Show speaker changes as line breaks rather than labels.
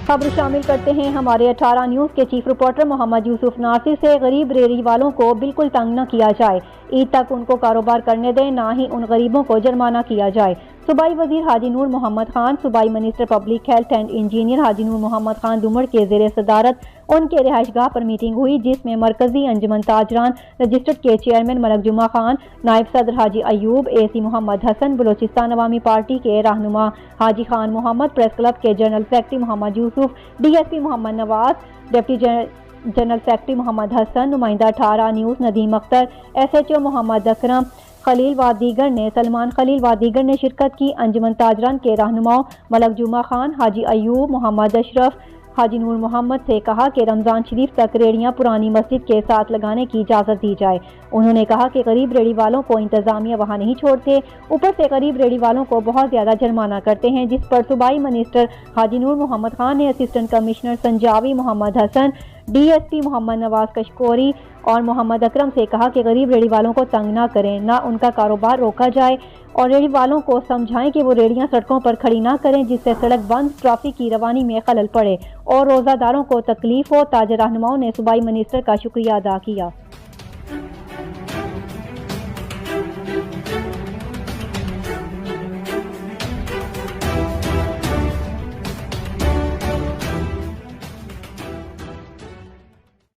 خبر شامل کرتے ہیں ہمارے 18 نیوز کے چیف رپورٹر محمد یوسف ناصر سے۔ غریب ریڑھی والوں کو بالکل تنگ نہ کیا جائے، عید تک ان کو کاروبار کرنے دیں، نہ ہی ان غریبوں کو جرمانہ کیا جائے۔ صوبائی وزیر حاجی نور محمد خان، صوبائی minister public health and engineer Haji Noor Muhammad Khan دمڑ کے زیر صدارت ان کے رہائش گاہ پر میٹنگ ہوئی، جس میں مرکزی انجمن تاجران رجسٹرڈ کے چیئرمین ملک جمعہ خان، نائب صدر حاجی ایوب، AC محمد حسن، بلوچستان عوامی پارٹی کے رہنما حاجی خان محمد، پریس کلب کے جنرل سیکرٹری محمد یوسف، DSP محمد نواز، ڈپٹی جنرل سیکرٹری محمد حسن، نمائندہ 18 نیوز ندیم اختر، SHO محمد اکرم خلیل و دیگر نے شرکت کی۔ انجمن تاجران کے رہنماؤں ملک جمعہ خان، حاجی ایوب، محمد اشرف، حاجی نور محمد سے کہا کہ رمضان شریف تک ریڑیاں پرانی مسجد کے ساتھ لگانے کی اجازت دی جائے۔ انہوں نے کہا کہ غریب ریڑھی والوں کو انتظامیہ وہاں نہیں چھوڑتے، اوپر سے غریب ریڑھی والوں کو بہت زیادہ جرمانہ کرتے ہیں، جس پر صوبائی منسٹر حاجی نور محمد خان نے اسسٹنٹ کمشنر سنجاوی محمد حسن، DSP محمد نواز کشکوری اور محمد اکرم سے کہا کہ غریب ریڑھی والوں کو تنگ نہ کریں، نہ ان کا کاروبار روکا جائے، اور ریڑھی والوں کو سمجھائیں کہ وہ ریڑیاں سڑکوں پر کھڑی نہ کریں جس سے سڑک بند، ٹریفک کی روانی میں خلل پڑے اور روزہ داروں کو تکلیف ہو۔ تاجر رہنماؤں نے صوبائی منسٹر کا شکریہ ادا کیا۔